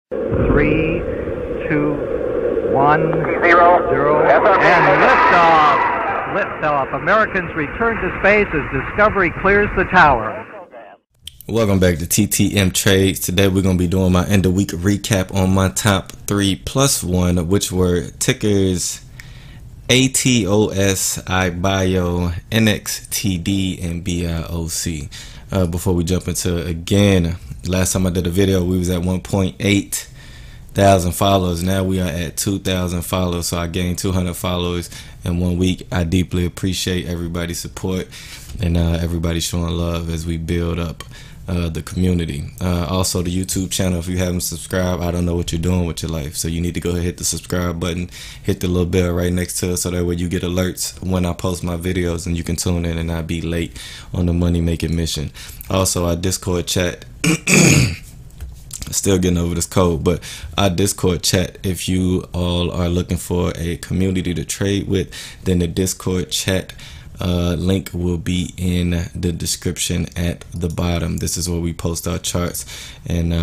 3, 2, 1, 0, and liftoff. Liftoff. Americans return to space as Discovery clears the tower. Welcome back to TTMtrades. Today we're going to be doing my end of week recap on my top 3 plus 1, which were tickers ATOS, IBIO, NXTD, and BIOC. Before we jump into it again, last time I did a video we was at 1.8 thousand followers. Now we are at 2,000 followers, so I gained 200 followers in 1 week. I deeply appreciate everybody's support and everybody showing love as we build up the community. Also the YouTube channel, if you haven't subscribed, I don't know what you're doing with your life, so you need to go ahead and hit the subscribe button, hit the little bell right next to it, so that way you get alerts when I post my videos and you can tune in and not be late on the money making mission. Also our Discord chat, still getting over this cold, but our Discord chat, if you all are looking for a community to trade with, then the Discord chat link will be in the description at the bottom. This is where we post our charts and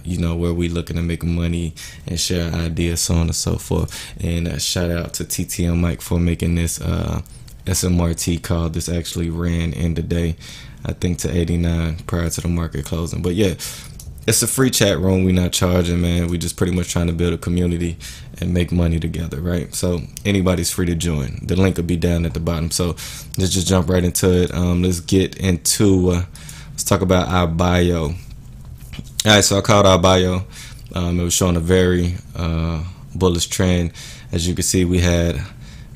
you know, where we looking to make money and share ideas, so on and so forth. And shout out to TTM Mike for making this SMRT call. This actually ran in the day, I think, to 89 prior to the market closing. But yeah, it's a free chat room. We're not charging, man. We just pretty much trying to build a community and make money together, right? So anybody's free to join. The link will be down at the bottom. So let's just jump right into it. Let's get into let's talk about IBIO. All right, so I called IBIO. It was showing a very bullish trend. As you can see, we had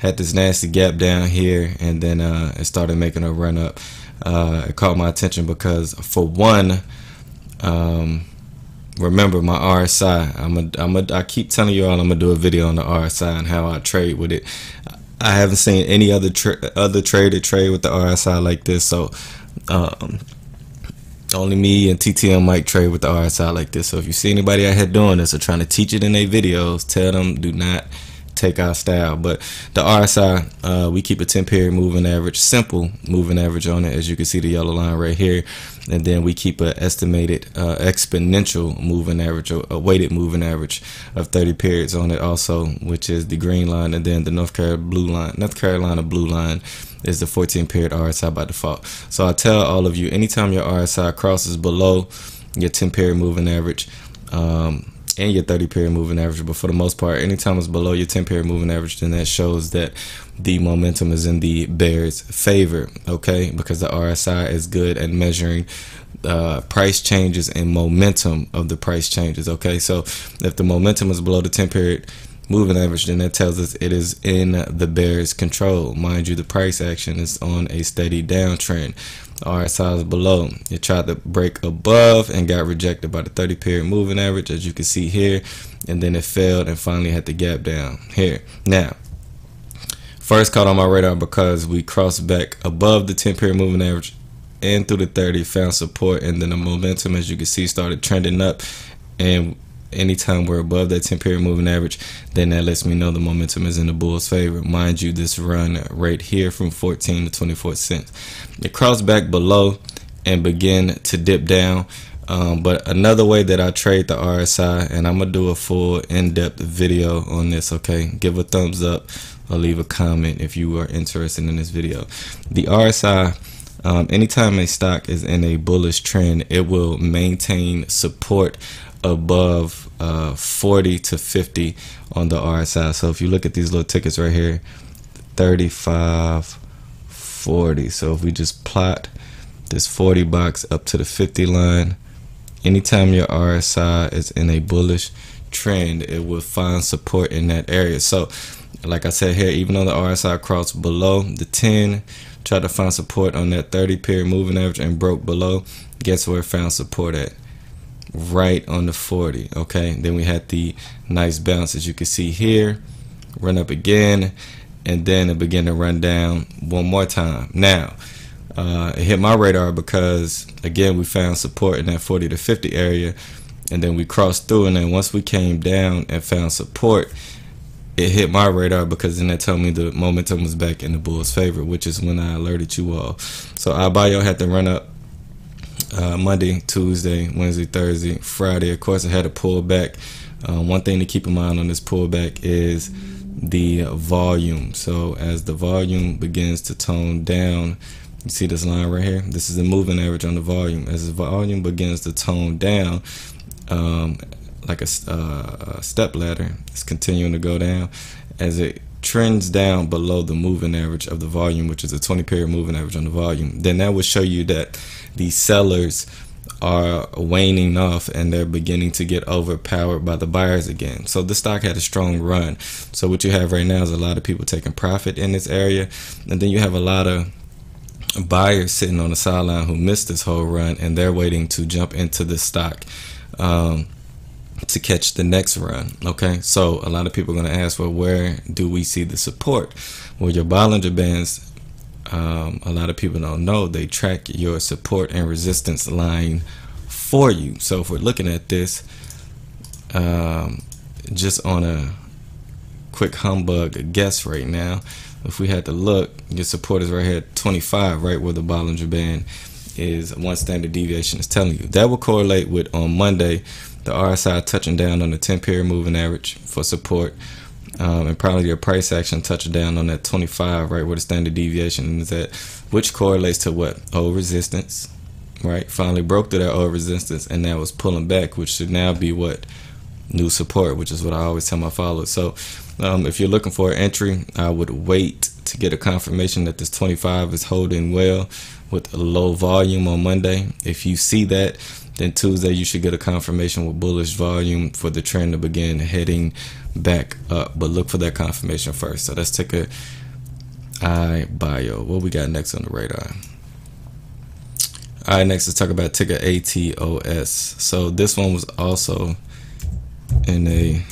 this nasty gap down here, and then it started making a run up. It caught my attention because, for one, remember my RSI. I keep telling you all I'm gonna do a video on the RSI and how I trade with it. I haven't seen any other trader trade with the RSI like this, so only me and TTM Mike trade with the RSI like this. So if you see anybody out here doing this or trying to teach it in their videos, tell them do not take our style. But the RSI, we keep a 10-period moving average, simple moving average on it, as you can see the yellow line right here, and then we keep an estimated exponential moving average, a weighted moving average of 30 periods on it also, which is the green line, and then the North Carolina blue line is the 14-period RSI by default. So I tell all of you, anytime your RSI crosses below your 10-period moving average and your 30-period moving average, but for the most part, anytime it's below your 10-period moving average, then that shows that the momentum is in the bear's favor, okay? Because the RSI is good at measuring price changes and momentum of the price changes, okay? So if the momentum is below the 10-period moving average, then that tells us it is in the bear's control. Mind you, the price action is on a steady downtrend. RSI is below. It tried to break above and got rejected by the 30-period moving average, as you can see here, and then it failed and finally had to gap down here. Now, first caught on my radar because we crossed back above the 10-period moving average and through the 30, found support, and then the momentum, as you can see, started trending up. And anytime we're above that 10-period moving average, then that lets me know the momentum is in the bull's favor. Mind you, this run right here from 14 to 24 cents, it crossed back below and began to dip down. But another way that I trade the RSI, and I'm gonna do a full in-depth video on this, okay? Give a thumbs up or leave a comment if you are interested in this video. The RSI, anytime a stock is in a bullish trend, it will maintain support above 40 to 50 on the RSI. So if you look at these little tickets right here, 35, 40. So if we just plot this 40 box up to the 50 line, anytime your RSI is in a bullish trend, it will find support in that area. So like I said here, even though the RSI crossed below the 10, tried to find support on that 30-period moving average and broke below, guess where it found support at? Right on the 40. Okay, then we had the nice bounce, as you can see here, run up again, and then it began to run down one more time. Now it hit my radar because, again, we found support in that 40 to 50 area, and then we crossed through, and then once we came down and found support, it hit my radar because then that told me the momentum was back in the bull's favor, which is when I alerted you all. So IBIO had to run up Monday, Tuesday, Wednesday, Thursday, Friday. Of course, I had to pull back One thing to keep in mind on this pullback is the volume. So as the volume begins to tone down, you see this line right here? This is the moving average on the volume. As the volume begins to tone down, like a step ladder, it's continuing to go down. As it trends down below the moving average of the volume, which is a 20-period moving average on the volume, then that will show you that the sellers are waning off and they're beginning to get overpowered by the buyers again. So the stock had a strong run. So what you have right now is a lot of people taking profit in this area, and then you have a lot of buyers sitting on the sideline who missed this whole run, and they're waiting to jump into the stock to catch the next run. Okay, so a lot of people are going to ask, well, where do we see the support? Well, your Bollinger Bands, a lot of people don't know, they track your support and resistance line for you. So if we're looking at this just on a quick humbug guess right now, if we had to look, your support is right here at 25, right where the Bollinger Band is, one standard deviation is telling you. That will correlate with, on Monday, the RSI touching down on the 10-period moving average for support, and probably your price action touching down on that 25, right where the standard deviation is at, which correlates to what? Old resistance, right? Finally broke through that old resistance, and now it's pulling back, which should now be what? New support, which is what I always tell my followers. So if you're looking for an entry, I would wait to get a confirmation that this 25 is holding well with a low volume on Monday. If you see that, then Tuesday you should get a confirmation with bullish volume for the trend to begin heading back up. But look for that confirmation first. So let's take a IBIO. What we got next on the radar? All right, next let's talk about ticker ATOS. So this one was also in a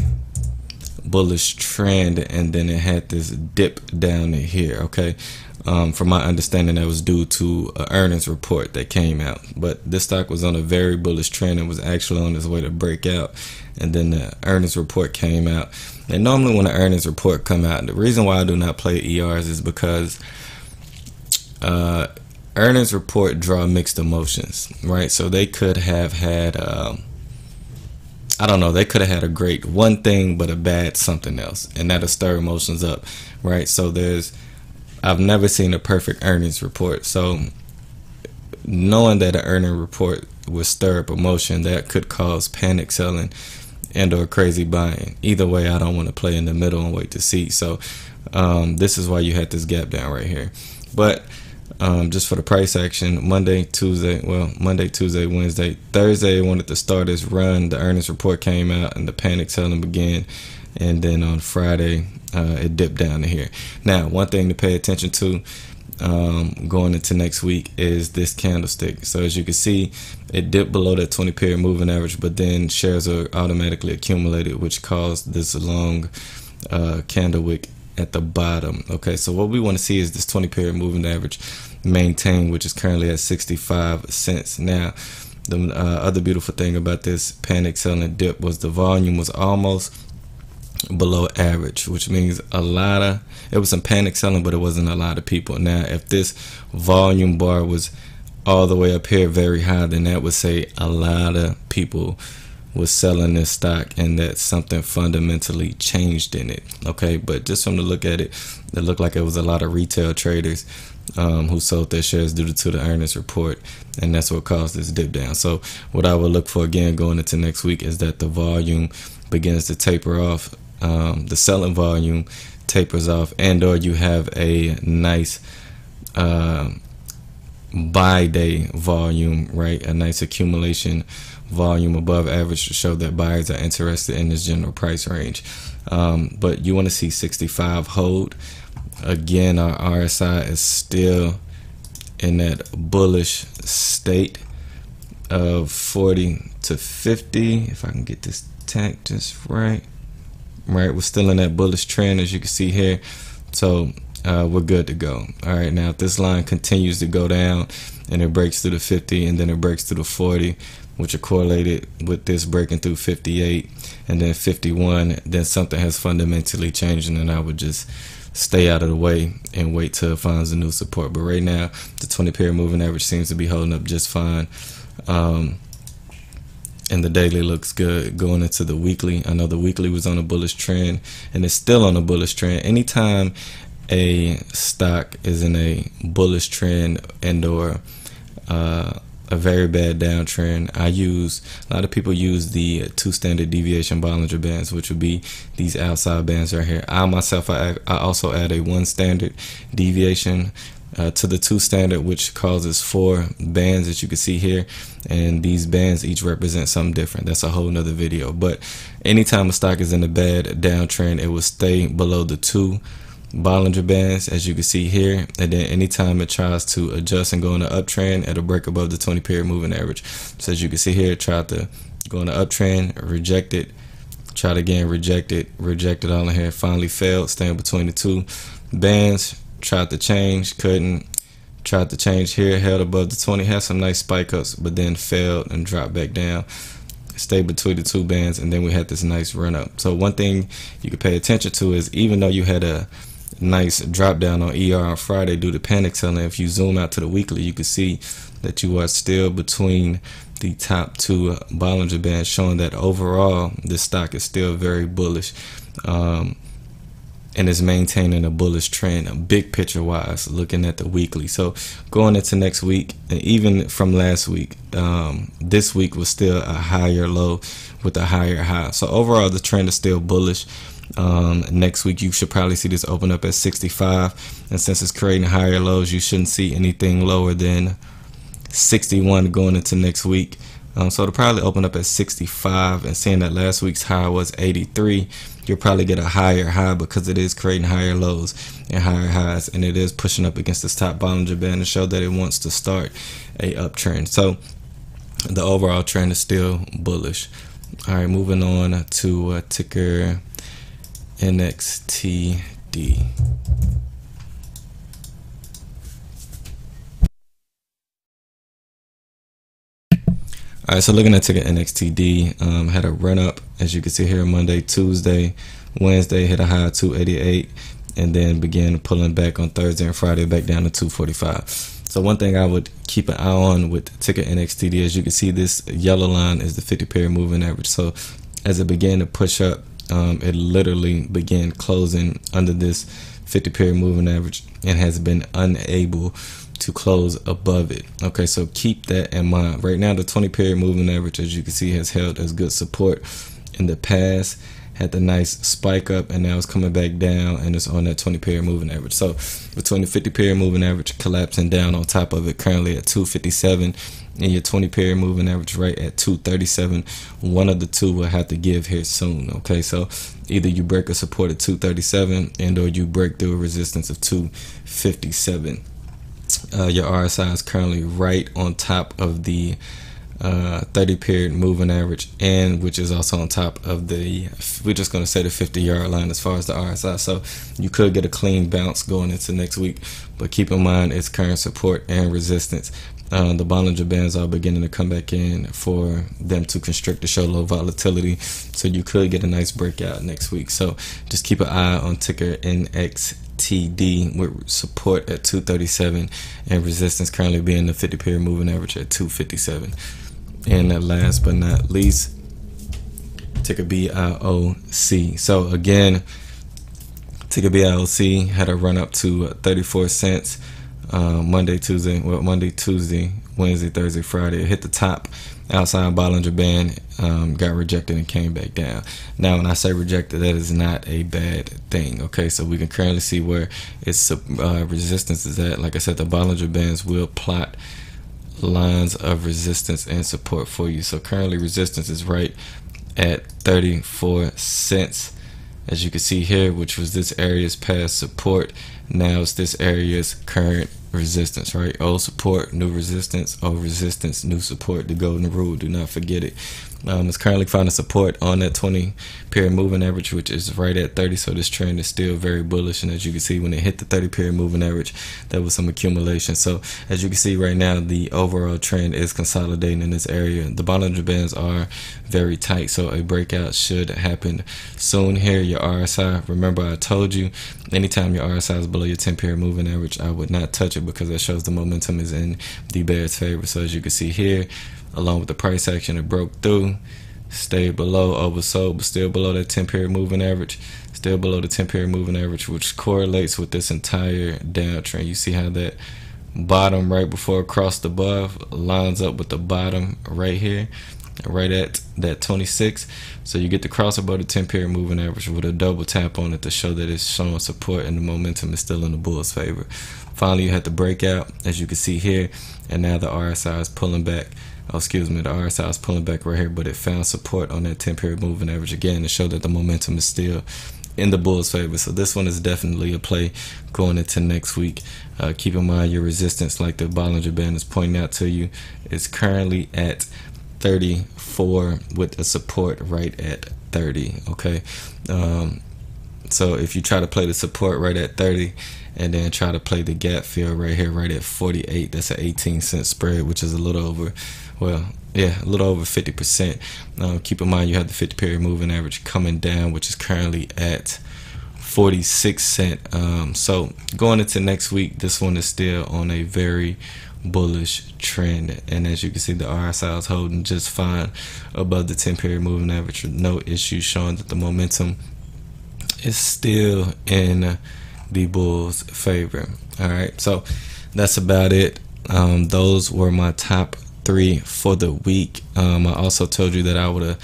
bullish trend, and then it had this dip down in here. Okay, from my understanding, that was due to an earnings report that came out, but this stock was on a very bullish trend and was actually on its way to break out, and then the earnings report came out. And normally when the earnings report come out, the reason why I do not play ERs is because earnings report draw mixed emotions, right? So they could have had I don't know, they could have had a great one thing but a bad something else, and that'll stir emotions up, right? So I've never seen a perfect earnings report, so knowing that an earning report will stir up emotion, that could cause panic selling and or crazy buying. Either way, I don't want to play in the middle and wait to see. So this is why you had this gap down right here. But just for the price action, Monday, Tuesday, Wednesday, Thursday, I wanted to start this run. The earnings report came out and the panic selling began, and then on Friday it dipped down to here. Now, one thing to pay attention to going into next week is this candlestick. So as you can see, it dipped below that 20-period moving average, but then shares are automatically accumulated, which caused this long candle wick at the bottom. Okay, so what we want to see is this 20-period moving average maintain, which is currently at 65 cents. Now, the other beautiful thing about this panic selling dip was the volume was almost below average, which means it was some panic selling, but it wasn't a lot of people. Now, if this volume bar was all the way up here very high, then that would say a lot of people was selling this stock and that something fundamentally changed in it. Okay, but just from the look at it, it looked like it was a lot of retail traders who sold their shares due to the earnings report, and that's what caused this dip down. So what I would look for again going into next week is that the volume begins to taper off, the selling volume tapers off, and or you have a nice buy day volume, right? A nice accumulation volume above average to show that buyers are interested in this general price range. But you want to see 65 hold. Again, our RSI is still in that bullish state of 40 to 50. If I can get this tank just right, we're still in that bullish trend, as you can see here. So we're good to go. All right, now if this line continues to go down and it breaks through the 50 and then it breaks through the 40, which are correlated with this breaking through 58 and then 51, then something has fundamentally changed, and then I would just stay out of the way and wait till it finds a new support. But right now, the 20-period moving average seems to be holding up just fine. and the daily looks good. Going into the weekly, I know the weekly was on a bullish trend and it's still on a bullish trend. Anytime a stock is in a bullish trend and or a very bad downtrend, a lot of people use the 2 standard deviation Bollinger Bands, which would be these outside bands right here. I myself, I also add a 1 standard deviation to the 2 standard, which causes 4 bands that you can see here, and these bands each represent something different. That's a whole nother video. But anytime a stock is in a bad downtrend, it will stay below the 2 Bollinger Bands, as you can see here, and then anytime it tries to adjust and go in an uptrend, it'll break above the 20 period moving average. So as you can see here, it tried to go in an uptrend, reject it, tried again, reject it all in here, finally failed, staying between the 2 bands. Tried to change, couldn't. Tried to change here, held above the 20, had some nice spike ups, but then failed and dropped back down. Stayed between the 2 bands, and then we had this nice run up. So one thing you can pay attention to is, even though you had a nice drop down on ER on Friday due to panic selling, if you zoom out to the weekly, you can see that you are still between the top 2 Bollinger Bands, showing that overall this stock is still very bullish. And is maintaining a bullish trend, big picture wise, looking at the weekly. So going into next week, and even from last week, this week was still a higher low with a higher high. So overall, the trend is still bullish. Next week, you should probably see this open up at 65, and since it's creating higher lows, you shouldn't see anything lower than 61 going into next week. So it'll probably open up at 65, and seeing that last week's high was 83, you'll probably get a higher high because it is creating higher lows and higher highs, and it is pushing up against this top Bollinger Band to show that it wants to start a uptrend. So the overall trend is still bullish. All right, moving on to ticker NXTD. All right, so looking at ticker NXTD, had a run up, as you can see here, Monday, Tuesday, Wednesday, hit a high of 288, and then began pulling back on Thursday and Friday back down to 245. So one thing I would keep an eye on with ticker NXTD, as you can see, this yellow line is the 50 period moving average. So as it began to push up, it literally began closing under this 50 period moving average and has been unable to close above it. Okay, so keep that in mind. Right now, the 20 period moving average, as you can see, has held as good support in the past, had the nice spike up, and now it's coming back down, and it's on that 20 period moving average. So between the 50 period moving average collapsing down on top of it, currently at 257, and your 20 period moving average right at 237, one of the two will have to give here soon. Okay, so either you break a support at 237 and or you break through a resistance of 257. Your RSI is currently right on top of the 30 period moving average, and which is also on top of the, we're just going to say the 50-yard line as far as the RSI. So you could get a clean bounce going into next week, but keep in mind its current support and resistance. The Bollinger Bands are beginning to come back in for them to constrict to show low volatility, so you could get a nice breakout next week. So just keep an eye on ticker NXTD with support at 237 and resistance currently being the 50 period moving average at 257. And last but not least, ticker BIOC. So again, ticker BIOC had a run up to 34 cents Monday, Tuesday, Wednesday, Thursday, Friday. It hit the top outside Bollinger Band, got rejected and came back down. Now when I say rejected, that is not a bad thing. Okay, so we can currently see where its resistance is at. Like I said, the Bollinger Bands will plot lines of resistance and support for you. So currently resistance is right at 34 cents, as you can see here, which was this area's past support. Now it's this area's current resistance, right? Old support, new resistance, old resistance, new support. The golden rule, do not forget it. It's currently finding support on that 20 period moving average, which is right at 30. So this trend is still very bullish, and as you can see, when it hit the 30 period moving average, there was some accumulation. So as you can see right now, the overall trend is consolidating in this area. The Bollinger Bands are very tight, so a breakout should happen soon here. Your RSI, remember I told you, anytime your RSI is below your 10 period moving average, I would not touch it, because that shows the momentum is in the bear's favor. So as you can see here, along with the price action. It broke through, stayed below, oversold, but still below that 10-period moving average, still below the 10-period moving average, which correlates with this entire downtrend. You see how that bottom right before it crossed above lines up with the bottom right here, right at that 26. So you get the cross above the 10-period moving average with a double tap on it to show that it's showing support and the momentum is still in the bull's favor. Finally, you had the breakout, as you can see here, and now the RSI is pulling back. Oh, excuse me, the RSI is pulling back right here, but it found support on that 10-period moving average again to show that the momentum is still in the bull's favor. So this one is definitely a play going into next week. Keep in mind your resistance, like the Bollinger Band is pointing out to you, is currently at 34 with a support right at 30. Okay, so if you try to play the support right at 30 and then try to play the gap fill right here right at 48, that's an 18-cent spread, which is a little over, well, yeah, a little over 50%. Keep in mind you have the 50-period moving average coming down, which is currently at 46 cents. So going into next week, this one is still on a very bullish trend, and as you can see, the RSI is holding just fine above the 10-period moving average with no issues, showing that the momentum is still in the bull's favor. All right, so that's about it. Those were my top 3 for the week. I also told you that I would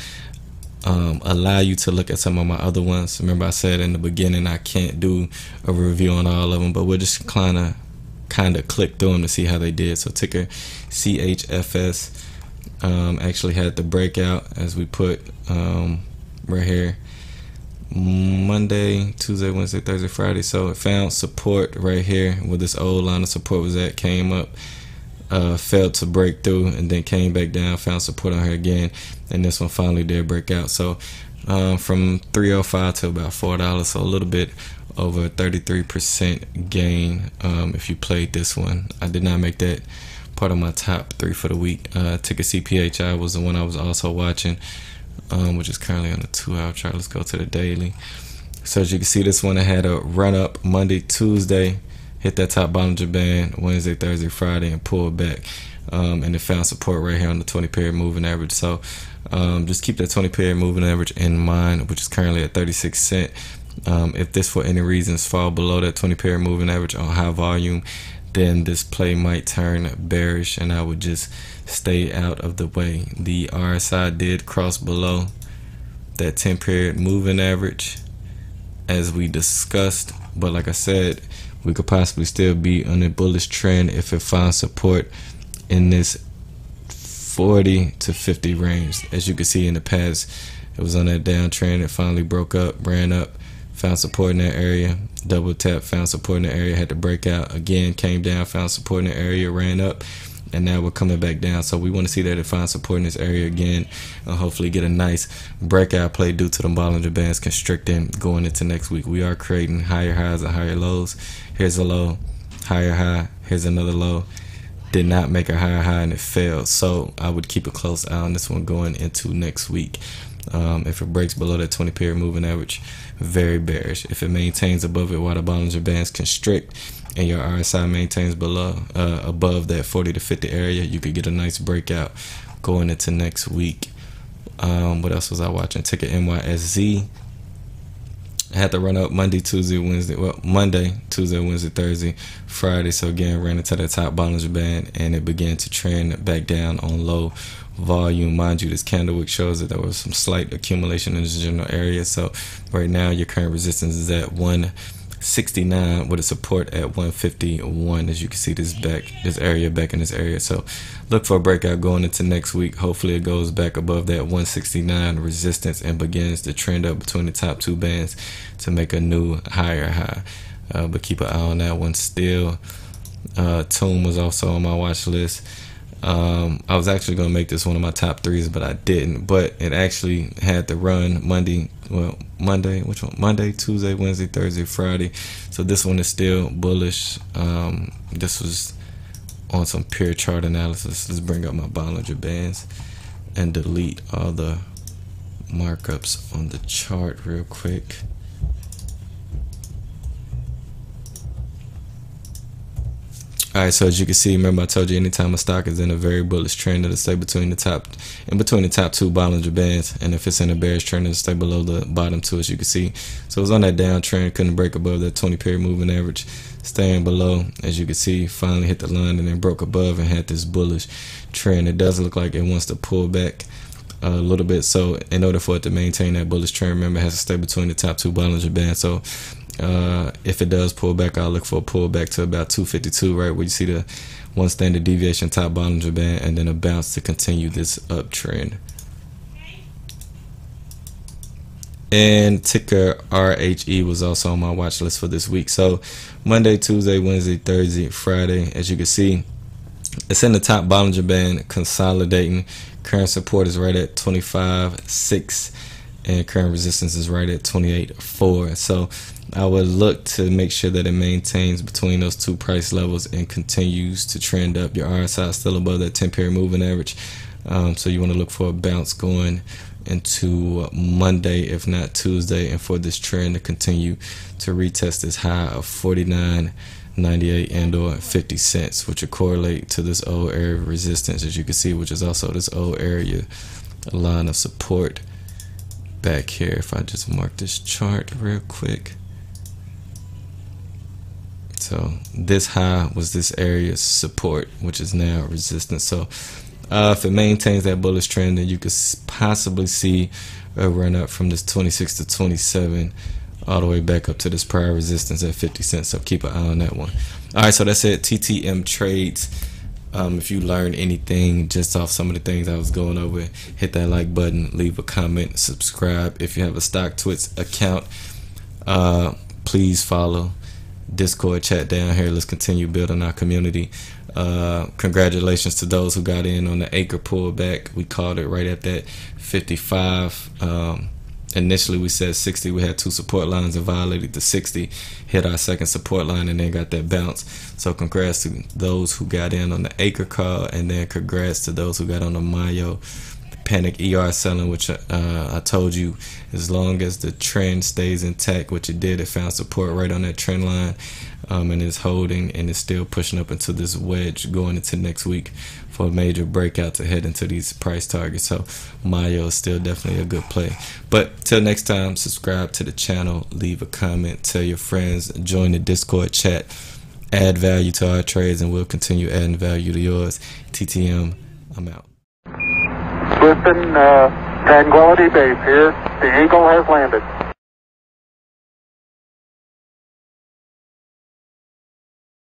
allow you to look at some of my other ones. Remember, I said in the beginning I can't do a review on all of them, but we're just kind of click through them to see how they did. So ticker CHFS actually had the breakout, as we put right here, Monday, Tuesday, Wednesday, Thursday, Friday. So it found support right here where this old line of support was at, came up, failed to break through, and then came back down, found support on here again, and this one finally did break out. So from $3.05 to about $4, so a little bit over a 33% gain if you played this one. I did not make that part of my top 3 for the week. Ticker CPHI was the one I was also watching, which is currently on the 2-hour chart. Let's go to the daily. So as you can see, this one had a run up Monday, Tuesday, hit that top Bollinger Band Wednesday, Thursday, Friday, and pulled back, and it found support right here on the 20-period moving average. So just keep that 20-period moving average in mind, which is currently at 36 cents. If this for any reasons fall below that 20-period moving average on high volume, then this play might turn bearish, and I would just stay out of the way. The RSI did cross below that 10-period moving average, as we discussed, but like I said, we could possibly still be on a bullish trend if it finds support in this 40 to 50 range. As you can see in the past, it was on that downtrend. It finally broke up, ran up, found support in that area, double tap, found support in the area, had to break out again, came down, found support in the area, ran up, and now we're coming back down. So we want to see that it finds support in this area again, and hopefully get a nice breakout play due to the Bollinger Bands constricting going into next week. We are creating higher highs and higher lows. Here's a low, higher high, here's another low. Did not make a higher high, and it failed. So I would keep a close eye on this one going into next week. If it breaks below that 20-period moving average, very bearish. If it maintains above it while the Bollinger Bands constrict and your RSI maintains below above that 40 to 50 area, you could get a nice breakout going into next week. What else was I watching? Ticker NYSZ. I had to run up Monday, Tuesday, Wednesday. Well, Monday, Tuesday, Wednesday, Thursday, Friday. So again, ran into that top Bollinger Band, and it began to trend back down on low volume. Mind you, this candle wick shows that there was some slight accumulation in this general area. So right now, your current resistance is at 169 with a support at 151. As you can see, this area back in this area. So look for a breakout going into next week. Hopefully it goes back above that 169 resistance and begins to trend up between the top 2 bands to make a new higher high. But keep an eye on that one still. Tomb was also on my watch list. I was actually going to make this one of my top 3s, but I didn't. But it actually had to run Monday, which one? Monday, Tuesday, Wednesday, Thursday, Friday. So this one is still bullish. This was on some pure chart analysis. Let's bring up my Bollinger Bands and delete all the markups on the chart real quick. Alright, so as you can see, remember I told you anytime a stock is in a very bullish trend, it'll stay between the top two Bollinger Bands, and if it's in a bearish trend, it'll stay below the bottom two, as you can see. So it was on that downtrend, couldn't break above that 20-period moving average, staying below, as you can see, finally hit the line and then broke above and had this bullish trend. It does look like it wants to pull back a little bit, so in order for it to maintain that bullish trend, remember it has to stay between the top two Bollinger Bands. So if it does pull back, I'll look for a pullback to about 252, right where you see the one standard deviation top Bollinger Band, and then a bounce to continue this uptrend. And ticker RHE was also on my watch list for this week. So Monday, Tuesday, Wednesday, Thursday, Friday, as you can see, it's in the top Bollinger Band, consolidating. Current support is right at 25.6, and current resistance is right at 28.4. So I would look to make sure that it maintains between those two price levels and continues to trend up. Your RSI is still above that 10-period moving average, so you want to look for a bounce going into Monday, if not Tuesday, and for this trend to continue to retest this high of 49.98 and or 50 cents, which will correlate to this old area of resistance, as you can see, which is also this old area line of support back here. If I just mark this chart real quick, so this high was this area's support, which is now resistance. So if it maintains that bullish trend, then you could possibly see a run up from this 26 to 27 all the way back up to this prior resistance at 50 cents. So keep an eye on that one. All right, so that's it. TTMtrades. If you learned anything just off some of the things I was going over, hit that like button, leave a comment, subscribe. If you have a StockTwits account, please follow. Discord chat down here. Let's continue building our community. Congratulations to those who got in on the acre pullback. We called it right at that 55. Initially we said 60. We had two support lines and violated the 60, hit our second support line, and then got that bounce. So congrats to those who got in on the acre call, and then congrats to those who got on the BIO panic ER selling, which I told you, as long as the trend stays intact, which it did, it found support right on that trend line, and it's holding, and it's still pushing up into this wedge going into next week for a major breakout to head into these price targets. So BIO is still definitely a good play. But till next time, subscribe to the channel, leave a comment, tell your friends, join the Discord chat, add value to our trades, and we'll continue adding value to yours. TTM, I'm out. Listen, Tranquility Base here. The Eagle has landed.